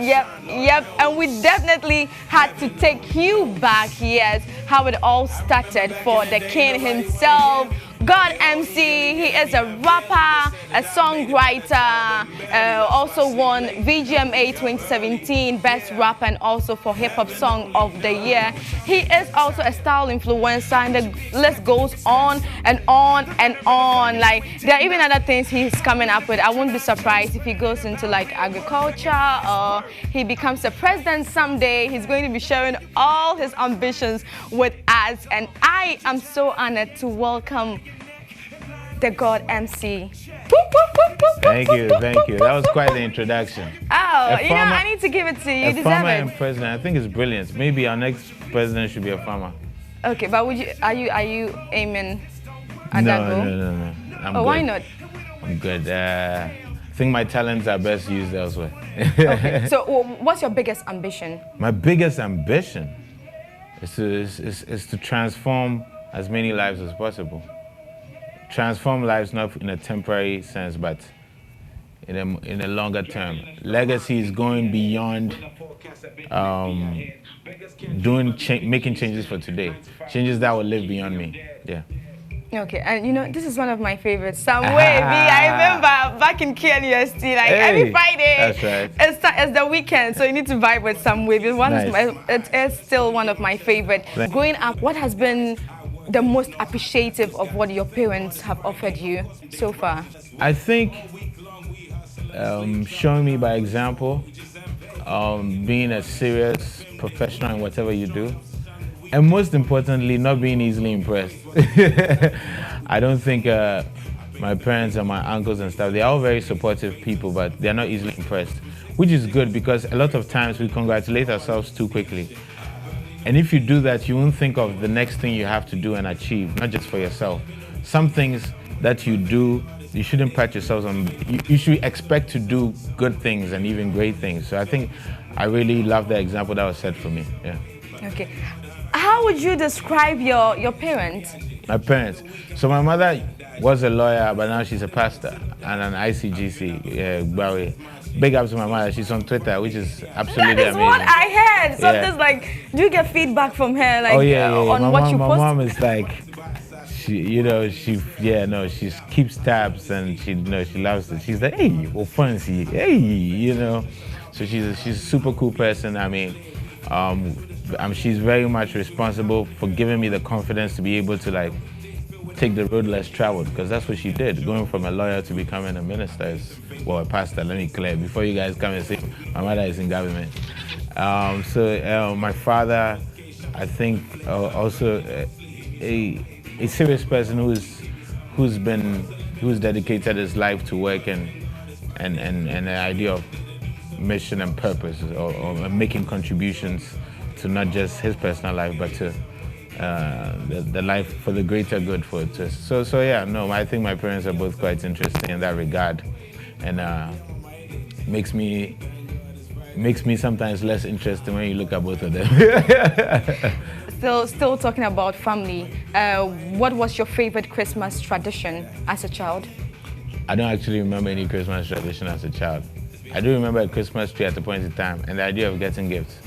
Yep. And we definitely had to take you back, yes, how it all started for the king himself, God MC. He is a rapper, a songwriter, also won VGMA 2017 Best Rapper and also for Hip Hop Song of the Year. He is also a style influencer, and the list goes on and on and on. Like, there are even other things he's coming up with. I wouldn't be surprised if he goes into like agriculture or he becomes a president someday. He's going to be sharing all his ambitions with us, and I am so honored to welcome the God MC. Thank you. That was quite the introduction. Oh, I need to give it to you. A farmer and president, I think it's brilliant. Maybe our next president should be a farmer. Okay, but are you aiming at that goal? No. I'm good. Why not? I'm good. I think my talents are best used elsewhere. Okay, so what's your biggest ambition? My biggest ambition is to transform as many lives as possible. Transform lives not in a temporary sense, but in a longer term. Legacy is going beyond making changes for today, changes that will live beyond me. Yeah. Okay, and this is one of my favorites. Some way, I remember back in KNUST, like every Friday, that's right. it's the weekend, so you need to vibe with Some Way. It is still one of my favorites. Growing up, what has been the most appreciative of what your parents have offered you so far? I think showing me by example, being a serious professional in whatever you do, and most importantly, not being easily impressed. I don't think my parents and my uncles and stuff, they're all very supportive people, but they're not easily impressed, which is good because a lot of times we congratulate ourselves too quickly. And if you do that, you won't think of the next thing you have to do and achieve, not just for yourself. Some things that you do, you shouldn't pat yourselves on. You should expect to do good things and even great things. So I think I really love the example that was set for me. Yeah. Okay. How would you describe your parents? My parents. So my mother was a lawyer, but now she's a pastor and an ICGC, Big up to my mother. She's on Twitter, which is absolutely amazing. That is what I heard. Sometimes, like, do you get feedback from her, like, on what you post? My mom is like, she keeps tabs and she loves it. She's like, hey, well, fancy, hey, So she's a super cool person. I mean, she's very much responsible for giving me the confidence to be able to like take the road less traveled, because that's what she did. Going from a lawyer to becoming a minister a pastor, let me clear, before you guys come and say my mother is in government. My father, I think also a serious person who's dedicated his life to work and the idea of mission and purpose, or making contributions to not just his personal life, but to the life for the greater good for it. I think my parents are both quite interesting in that regard, and makes me sometimes less interesting when you look at both of them. Still talking about family, what was your favorite Christmas tradition as a child? I don't actually remember any Christmas tradition as a child. I do remember a Christmas tree at a point in time and the idea of getting gifts.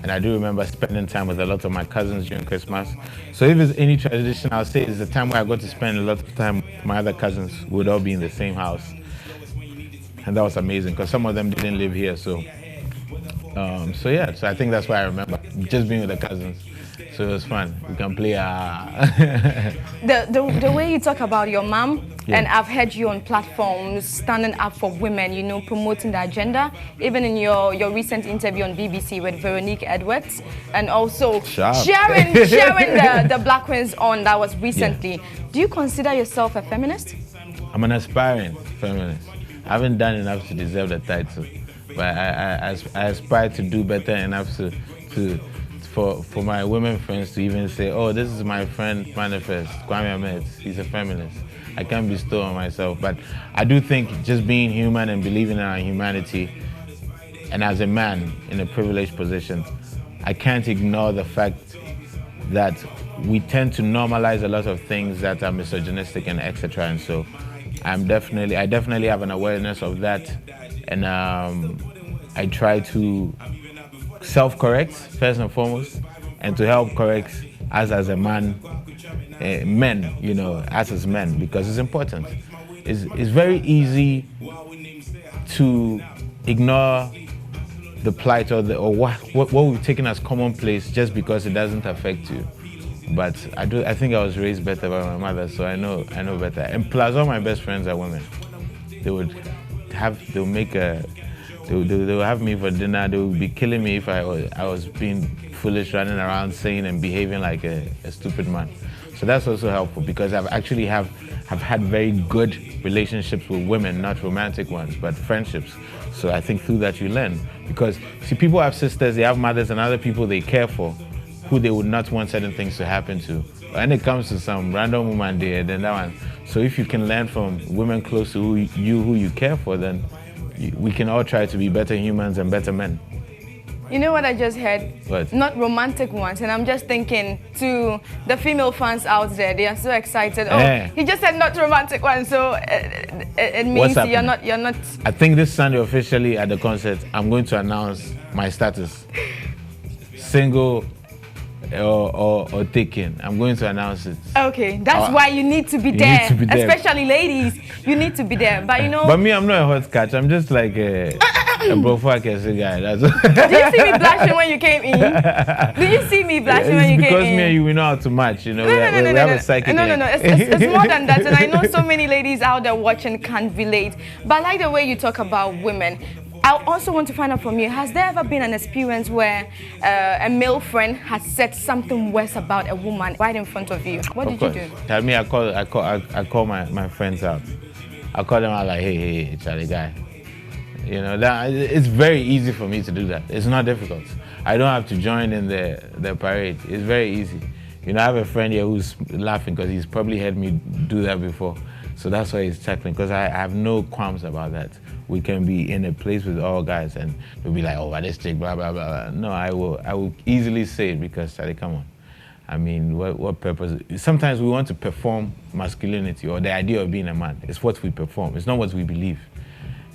And I do remember spending time with a lot of my cousins during Christmas. So if there's any tradition, I'll say it's the time where I got to spend a lot of time with my other cousins who would all be in the same house. And that was amazing because some of them didn't live here. So I think that's why I remember just being with the cousins. So it was fun. We can play. The way you talk about your mom, and I've heard you on platforms standing up for women, promoting the agenda. Even in your recent interview on BBC with Veronique Edwards, and also sharing the Black Queens on that was recently. Yeah. Do you consider yourself a feminist? I'm an aspiring feminist. I haven't done enough to deserve the title, but I aspire to do better enough for my women friends to even say, oh, this is my friend M.anifest, Kwame Ahmed, he's a feminist. I can't bestow on myself, but I do think just being human and believing in our humanity, and as a man in a privileged position, I can't ignore the fact that we tend to normalize a lot of things that are misogynistic and etc. And so I definitely have an awareness of that, and I try to self-correct first and foremost, and to help correct us as a man, men, us as men, because it's important. It's very easy to ignore the plight or what we've taken as commonplace just because it doesn't affect you. But I think I was raised better by my mother, so I know better. And plus, all my best friends are women. They would have me for dinner. They would be killing me if I was being foolish, running around saying and behaving like a stupid man. So that's also helpful, because I've actually have had very good relationships with women, not romantic ones, but friendships. So I think through that you learn. Because see, people have sisters, they have mothers, and other people they care for, who they would not want certain things to happen to. When it comes to some random woman there, then that one. So if you can learn from women close to who you care for, then we can all try to be better humans and better men. You know what I just heard? What? Not romantic ones, and I'm just thinking to the female fans out there, they are so excited. Oh, he just said not romantic ones, so it means you're not. I think this Sunday officially at the concert, I'm going to announce my status. Single or taken. I'm going to announce it. Okay, that's why you need to be there. Need to be there. Especially ladies, you need to be there. But But me, I'm not a hot catch. I'm just like a brofa guy. That's Did you see me blushing when you came in? Did you see me blushing when you came in? Because me and you, we know how to match. We have a psychic. No. It's more than that. And I know so many ladies out there watching can't relate. But I like the way you talk about women. I also want to find out from you, has there ever been an experience where a male friend has said something worse about a woman right in front of you? What did you do? Tell me, I call my friends out. I call them out like, hey, Charlie guy. That it's very easy for me to do that. It's not difficult. I don't have to join in the parade. It's very easy. I have a friend here who's laughing because he's probably heard me do that before. So that's why he's chuckling, because I have no qualms about that. We can be in a place with all guys and they'll be like, oh, this chick, blah, blah, blah. No, I will easily say it, because, Charlie, come on. I mean, what purpose? Sometimes we want to perform masculinity or the idea of being a man. It's what we perform. It's not what we believe.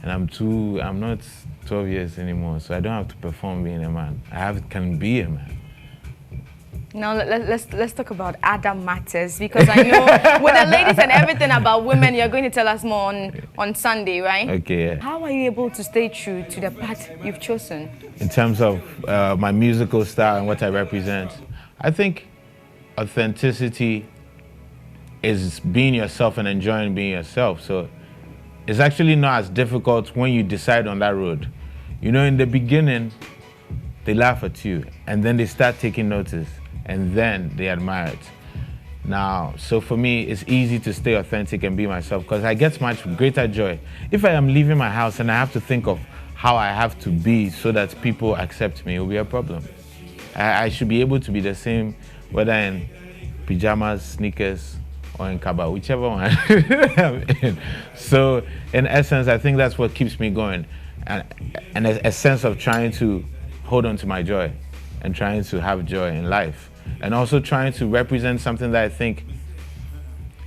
And I'm not 12 years anymore, so I don't have to perform being a man. Can be a man. Now let's talk about other matters, because I know with the ladies and everything about women, you're going to tell us more on Sunday, right? Okay. Yeah. How are you able to stay true to the path you've chosen? In terms of my musical style and what I represent, I think authenticity is being yourself and enjoying being yourself. So it's actually not as difficult when you decide on that road. In the beginning, they laugh at you, and then they start taking notice, and then they admire it. Now, so for me, it's easy to stay authentic and be myself, because I get much greater joy. If I am leaving my house and I have to think of how I have to be so that people accept me, it will be a problem. I should be able to be the same, whether in pajamas, sneakers, or in kaba, whichever one I'm in. So, in essence, I think that's what keeps me going, and a sense of trying to hold on to my joy and trying to have joy in life, and also trying to represent something that I think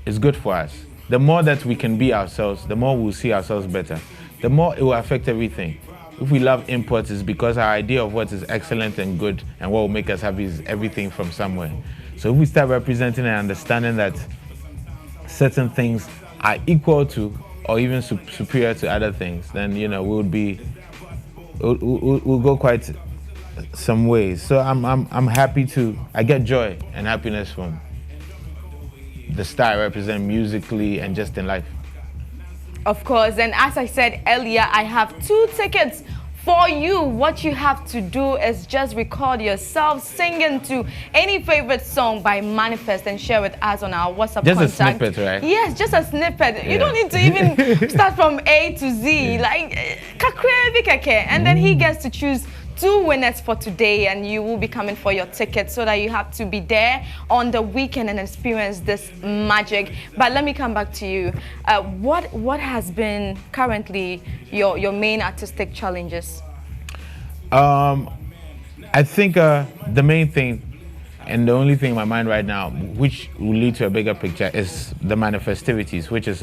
is good for us. The more that we can be ourselves, the more we'll see ourselves better. The more it will affect everything. If we love imports, it's because our idea of what is excellent and good and what will make us happy is everything from somewhere. So if we start representing and understanding that certain things are equal to or even superior to other things, then we'll go quite some ways. So I'm happy I get joy and happiness from the style I represent musically and just in life. Of course, and as I said earlier, I have 2 tickets for you. What you have to do is just record yourself singing to any favorite song by M.anifest and share with us on our WhatsApp just contact. A snippet, right? Yes, just a snippet. Yeah. You don't need to even start from A to Z. Like, and then he gets to choose 2 winners for today, and you will be coming for your ticket, so that you have to be there on the weekend and experience this magic. But let me come back to you. What has been currently your main artistic challenges? I think the main thing and the only thing in my mind right now, which will lead to a bigger picture, is the M.anifestivities, which is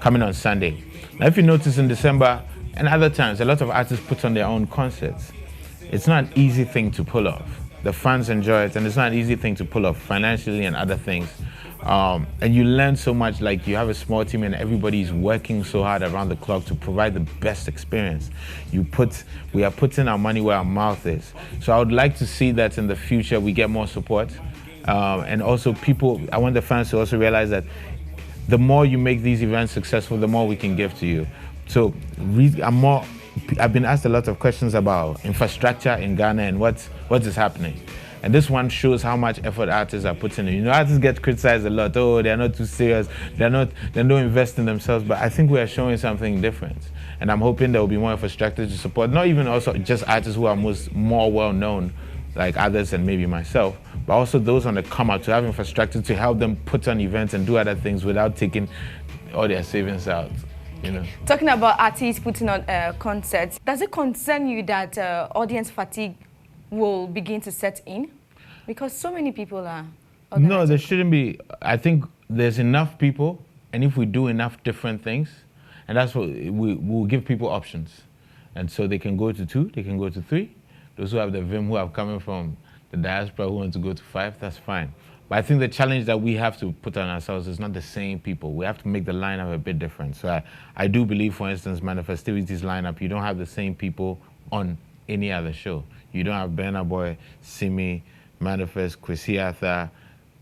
coming on Sunday. Now, if you notice in December, And other times, a lot of artists put on their own concerts. It's not an easy thing to pull off. The fans enjoy it, and it's not an easy thing to pull off financially and other things. And you learn so much, like you have a small team and everybody's working so hard around the clock to provide the best experience. We are putting our money where our mouth is. So I would like to see that in the future we get more support. And also I want the fans to also realize that the more you make these events successful, the more we can give to you. So I've been asked a lot of questions about infrastructure in Ghana and what is happening. And this one shows how much effort artists are putting in. You know, artists get criticized a lot. Oh, they're not too serious. They don't invest in themselves. But I think we are showing something different. And I'm hoping there will be more infrastructure to support, not even also just artists who are more well-known, like others and maybe myself, but also those on the come-up, to have infrastructure to help them put on events and do other things without taking all their savings out. You know. Talking about artists putting on concerts, does it concern you that audience fatigue will begin to set in? Because so many people are organizing. No, there shouldn't be. I think there's enough people, and if we do enough different things, and that's what we'll give people options. And so they can go to 2, they can go to 3. Those who have the vim, who are coming from the diaspora, who want to go to 5, that's fine. But I think the challenge that we have to put on ourselves is not the same people. We have to make the lineup a bit different. So I do believe, for instance, M.Anifestivity's lineup, you don't have the same people on any other show. You don't have Burna Boy, Simi, M.Anifest, Kwesi Arthur,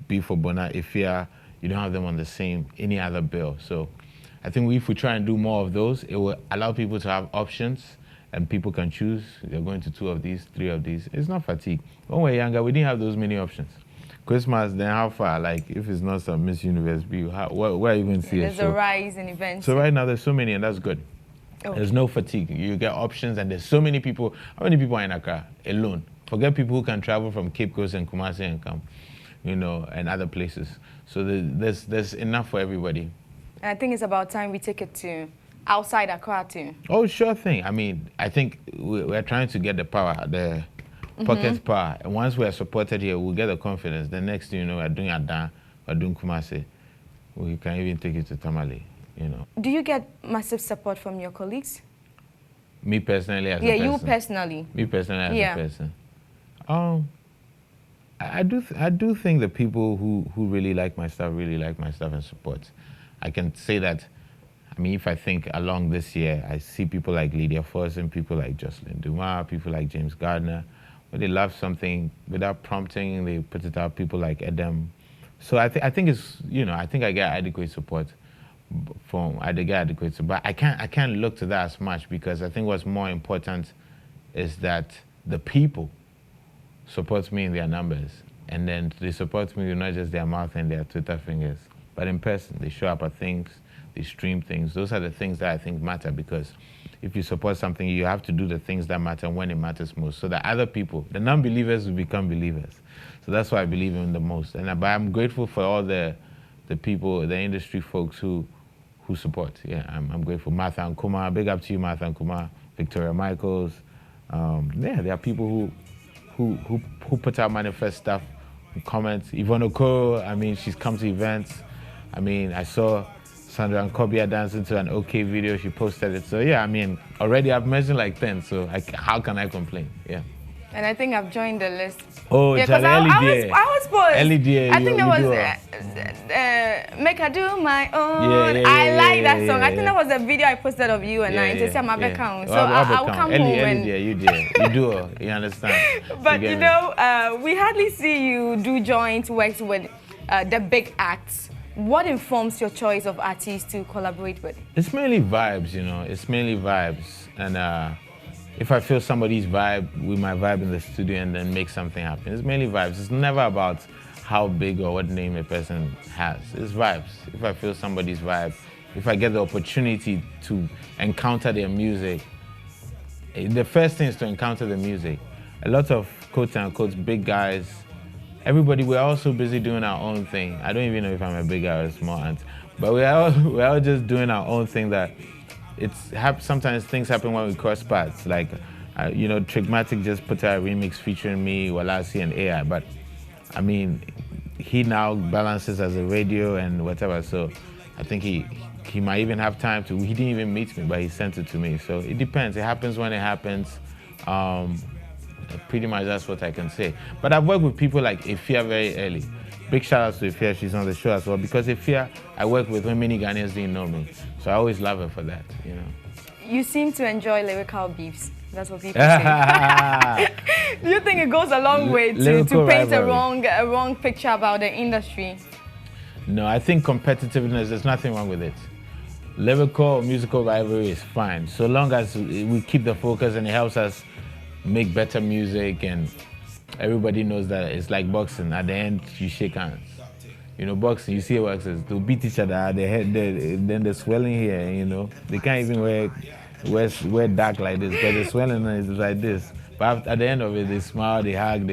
B for Bona, Ifia. You don't have them on the same, any other bill. So I think if we try and do more of those, it will allow people to have options and people can choose. They're going to 2 of these, 3 of these. It's not fatigue. When we were younger, we didn't have those many options. Christmas, then how far? Like, if it's not some Miss Universe view, where are you going to see There's a rise in events. So right now, there's so many, and that's good. Oh. There's no fatigue. You get options, and there's so many people. How many people are in Accra alone? Forget people who can travel from Cape Coast and Kumasi and come, you know, and other places. So there's enough for everybody. And I think it's about time we take it to outside Accra too. Oh, sure thing. I mean, I think we're trying to get the power, the pocket power. And once we are supported here, we'll get the confidence. The next thing you know, we're doing Adan, we're doing Kumasi. We can even take it to Tamale, you know. Do you get massive support from your colleagues? Me personally as a person? Yeah, you personally. Me personally as a person. I do think the people who really like my stuff and support. I can say that. I mean, if I think along this year, I see people like Lydia Forson, people like Jocelyn Dumas, people like James Gardner. When they love something without prompting, they put it out. People like Edem. So I think it's, you know, I think I get adequate support but I can't look to that as much, because I think what's more important is that the people support me in their numbers, and then they support me with not just their mouth and their Twitter fingers, but in person. They show up at things, they stream things. Those are the things that I think matter, because if you support something, you have to do the things that matter when it matters most, so that other people, the non-believers, will become believers. So that's what I believe in the most. And but I'm grateful for all the people, the industry folks who support. Yeah, I'm grateful. Martha and Kuma, big up to you, Martha and Kuma, Victoria Michaels. Yeah, there are people who put out M.Anifest stuff, who comment. Yvonne Okoro, I mean, she's come to events. I mean, I saw Sandra Nkobia dancing to an OK video. She posted it. So yeah, I mean, already I've mentioned like 10. So how can I complain? Yeah. And I think I've joined the list. Oh, yeah, because I was supposed. I think there was Make I Do My Own. I like that song. I think that was a video I posted of you and I. So I'll come home and you do. You understand? But you know, we hardly see you do joint works with the big acts. What informs your choice of artists to collaborate with? It's mainly vibes, you know. It's mainly vibes, and if I feel somebody's vibe, we might vibe in the studio and then make something happen. It's mainly vibes. It's never about how big or what name a person has. It's vibes. If I feel somebody's vibe, if I get the opportunity to encounter their music, the first thing is to encounter the music. A lot of quote-unquote big guys, everybody, we're all so busy doing our own thing. I don't even know if I'm a big guy or a small ant, but we're all just doing our own thing that sometimes things happen when we cross paths. Like, you know, Trigmatic just put out a remix featuring me, Walasi, and AI. But I mean, he now balances as a radio and whatever. So I think he might even have time to. He didn't even meet me, but he sent it to me. So it depends. It happens when it happens. Pretty much that's what I can say. But I've worked with people like Efia very early. Big shout out to Efia, she's on the show as well. Because Efia, I work with when many Ghanaians didn't know me. So I always love her for that, you know. You seem to enjoy lyrical beefs. That's what people say. Do you think it goes a long way to paint a wrong picture about the industry? No, I think competitiveness, there's nothing wrong with it. Lyrical, musical rivalry is fine, so long as we keep the focus and it helps us make better music, and everybody knows that it's like boxing. At the end, you shake hands. You know, boxing, you see boxers, they'll beat each other at the head, then the swelling here, you know. They can't even wear dark like this, because the swelling is like this. But at the end of it, they smile, they hug,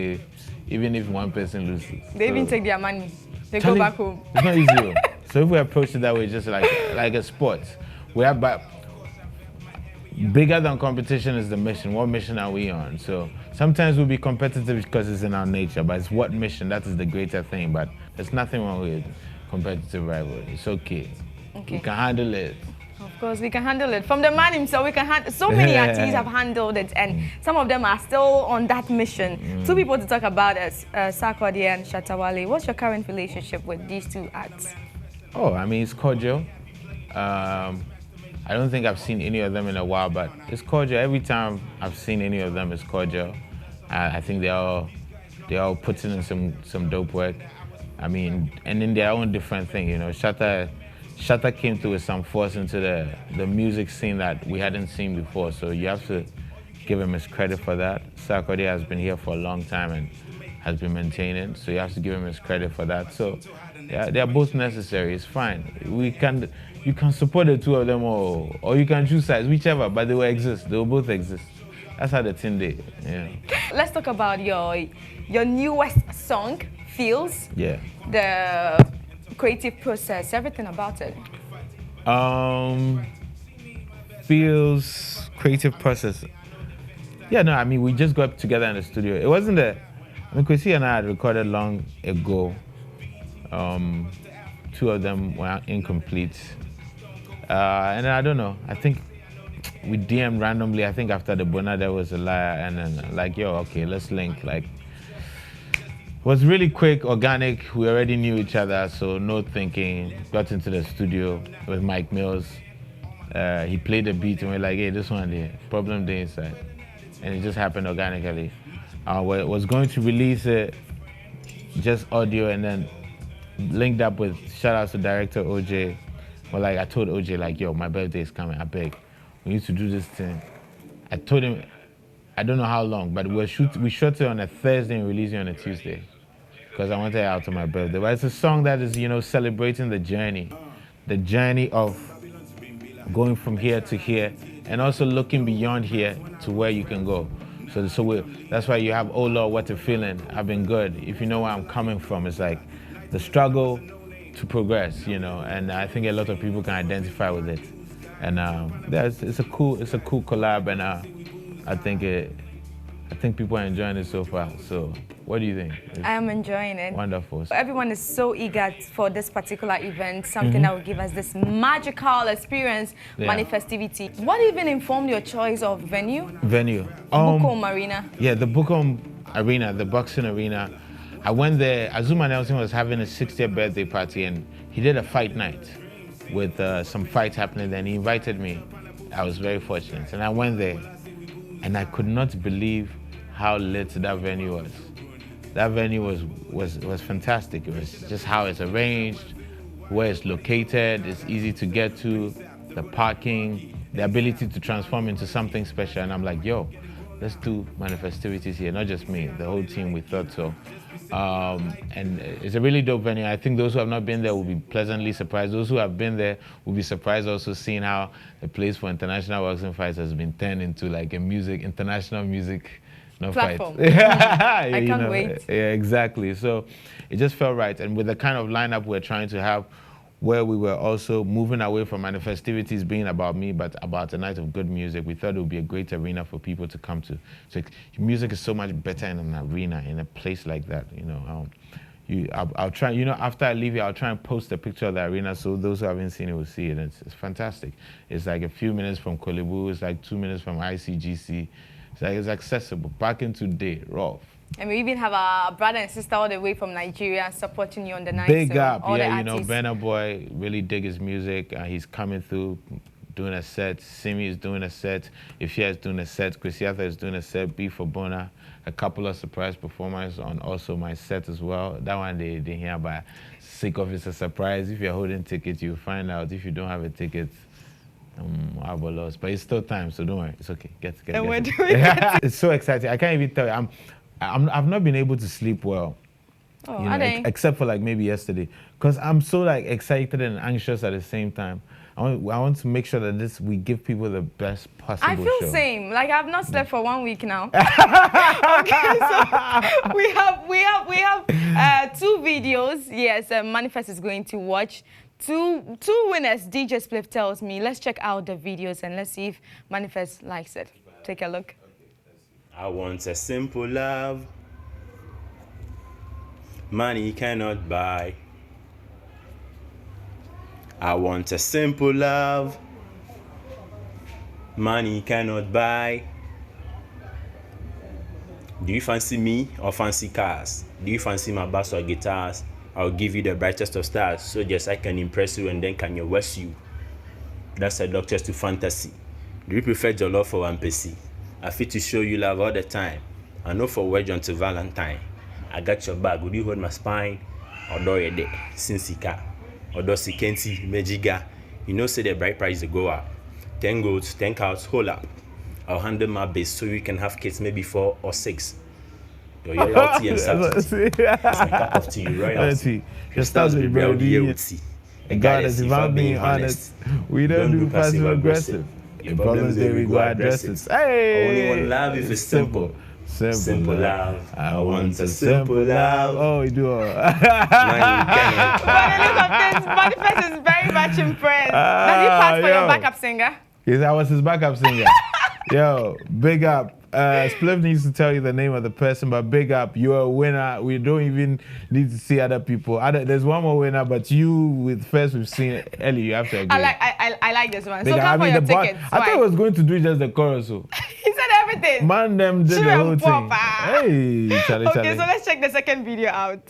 even if one person loses. They even take their money. They go back home. It's not easy. So if we approach it that way, just like a sport, bigger than competition is the mission. What mission are we on? So sometimes we'll be competitive because it's in our nature, but it's what mission, that is the greater thing. But there's nothing wrong with competitive rivalry. It's okay. We can handle it. Of course, we can handle it. From the man himself, we can handle. So many artists have handled it, and some of them are still on that mission. Two people to talk about is Sarkodie and Shatta Wale. What's your current relationship with these two acts? Oh, I mean, it's cordial. I don't think I've seen any of them in a while, but it's cordial. Every time I've seen any of them, it's cordial. I think they're all putting in some dope work. I mean, and in their own different thing, you know. Shatta came through with some force into the music scene that we hadn't seen before, so you have to give him his credit for that. Sarkodie has been here for a long time and has been maintaining, so you have to give him his credit for that. So yeah, they're both necessary. It's fine. You can support the two of them, or you can choose sides, whichever, but they will exist. They will both exist. That's how the thing did. Yeah. Let's talk about your newest song, Feels. Yeah. The creative process, everything about it. Feels, creative process. Yeah, no, I mean, we just got together in the studio. It wasn't Chrissy and I had recorded long ago. Two of them were incomplete. And I don't know, I think we DM'd randomly. I think after the Bona there was a liar, and then like, yo, okay, let's link. Like, it was really quick, organic. We already knew each other, so no thinking. Got into the studio with Mike Mills. He played the beat and we're like, hey, this one there, problem there inside. And it just happened organically. Was going to release it, just audio, and then linked up with, shout out to director OJ. Well, like I told OJ, like, yo, my birthday is coming, I beg. We need to do this thing. I told him, I don't know how long, but we shot it on a Thursday and released it on a Tuesday, because I wanted it out on my birthday. But it's a song that is, you know, celebrating the journey of going from here to here, and also looking beyond here to where you can go. So that's why you have, oh Lord, what a feeling, I've been good. If you know where I'm coming from, it's like the struggle to progress, you know, and I think a lot of people can identify with it. And it's a cool collab, and I think people are enjoying it so far. So what do you think? I am enjoying it. Wonderful. Everyone is so eager for this particular event, something that will give us this magical experience, manifestivity. What even informed your choice of venue? Bukom Arena. Yeah, the Bukom Arena, the boxing arena. I went there. Azuma Nelson was having a 60th birthday party, and he did a fight night with some fights happening there, and he invited me. I was very fortunate, and I went there, and I could not believe how lit that venue was. That venue was fantastic. It was just how it's arranged, where it's located, it's easy to get to, the parking, the ability to transform into something special. And I'm like, yo, let's do manifestivities here, not just me, the whole team, we thought so. And it's a really dope venue. I think those who have not been there will be pleasantly surprised. Those who have been there will be surprised also seeing how the place for international boxing fights has been turned into like a international music platform. Fight. I can't wait. Yeah, exactly. So it just felt right. And with the kind of lineup we're trying to have, where we were also moving away from manifestivities being about me, but about a night of good music, we thought it would be a great arena for people to come to. So music is so much better in an arena, in a place like that. You know, I'll try, after I leave here, I'll try and post a picture of the arena so those who haven't seen it will see it. It's fantastic. It's like a few minutes from Kolebu. It's like 2 minutes from ICGC. It's accessible. Back in today, rough. And we even have our brother and sister all the way from Nigeria supporting you on the night. Big up, all yeah, Burna Boy, really dig his music. He's coming through, doing a set. Simi is doing a set. Ifya is doing a set. Chrisiatha is doing a set. B for Bona. A couple of surprise performers on also my set as well. That one they hear by sake of it's a surprise. If you're holding tickets, you'll find out. If you don't have a ticket, I will lose. But it's still time, so don't worry. It's okay. Get and we're it. doing it. It's so exciting. I can't even tell you. I've not been able to sleep well. Oh, except for like maybe yesterday, because I'm so like excited and anxious at the same time. I want to make sure that we give people the best possible show. I feel the same. Like I've not slept for 1 week now. Okay, so we have 2 videos. Yes, M.anifest is going to watch. Two winners. DJ Spliff tells me. Let's check out the videos and let's see if M.anifest likes it. Take a look. I want a simple love. Money cannot buy. I want a simple love. Money cannot buy. Do you fancy me or fancy cars? Do you fancy my bass or guitars? I'll give you the brightest of stars, so just I can impress you and then can you waste you. That's a doctor's to fantasy. Do you prefer jollof or ampesi? I fit to show you love all the time. I know for wedge until Valentine. I got your back. Would you hold my spine? Or do you day? Sinsika. Or do you can't see Mejiga? You know, say the bright price to go up. 10 goats, 10 cows, hold up. I'll handle my best so you can have kids, maybe 4 or 6. Your loyalty and subtlety. It's my cup of tea, royalty. Your stars will be reality. And God is, if I'm being honest, we don't do passive aggressive. Your problems, they we go address it. Hey! Only one love if it's simple. Simple love. I want a simple love. Oh, we do all. M.anifest is very much impressed. Does he pass for your backup singer? Yes, I was his backup singer. Yo, big up. Spliff needs to tell you the name of the person, but big up. You're a winner. We don't even need to see other people. There's one more winner, but you with first we've seen Ellie. You have to agree. I like this one. Big So come for your tickets. I thought I was going to do just the chorus. So. He said everything. Man, them did the whole thing. Hey, Charlie. Okay, so let's check the second video out.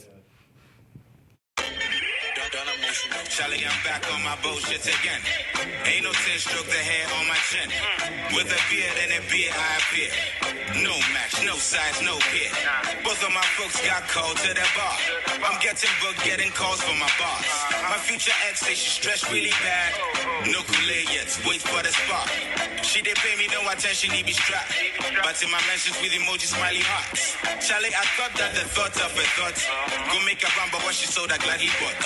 Charlie, I'm back on my bullshit again. Ain't no 10-stroke the hair on my chin. With a beard and a beard I appear. No match, no size, no peer. Both of my folks got called to the bar. I'm getting booked, getting calls from my boss. My future ex say she stressed really bad. No Kool-Aid yet, wait for the spark. She did pay me no attention, he be strapped. But in my mentions with emoji smiley hearts. Charlie, I thought that the thought of a thought. Go make a run, but what she sold I gladly bought.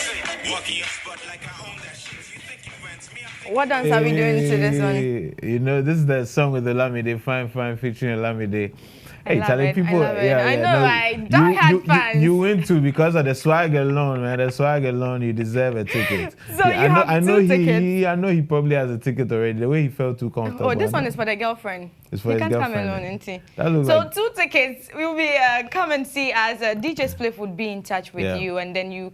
Walking your spot like I own that shit. You think you rent me? What dance are we doing to this one? You know, this is the song with the Olamide, Fine featuring Olamide. Hey, Charlie, people, I know, right? Die-hard fans. You win too because of the swag alone, man. The swag alone, you deserve a ticket. So I know tickets. I know he probably has a ticket already. The way he felt too comfortable. Oh, this one is for the girlfriend. It's for his girlfriend. He can't come alone, isn't he? So like 2 tickets. We'll be come and see as DJ Spliff would be in touch with you, and then you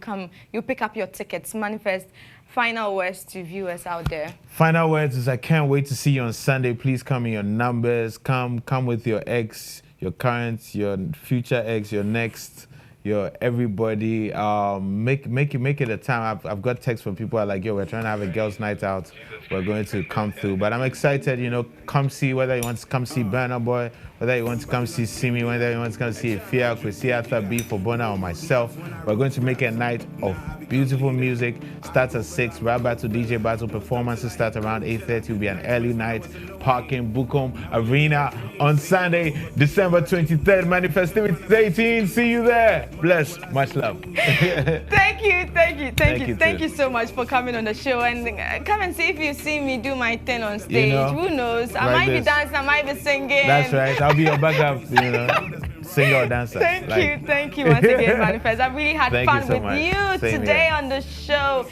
pick up your tickets. M.anifest. Final words to viewers out there. Final words is I can't wait to see you on Sunday. Please come in your numbers. Come with your ex, your current, your future ex, your next, your everybody. Make it a time. I've got texts from people who are like, yo, we're trying to have a girls' night out. We're going to come through. But I'm excited, you know, come see, whether you want to come see Burna Boy, whether you want to come see Simi, whether you want to come see Ifya, Chrisiatha, B for Bona or myself. We're going to make a night of beautiful music. Starts at 6. Rap battle, DJ battle, performances start around 8:30. Will be an early night. Parking, Bukom Arena on Sunday, December 23rd. M.anifest 18. See you there. Bless. Much love. Thank you so much for coming on the show, and come and see if you see me do my thing on stage. You know, who knows? I might be dancing, I might be singing. That's right. I'll be your backup, you know, singer or dancer. Thank you once again, M.anifest. I really had fun with you today on the show.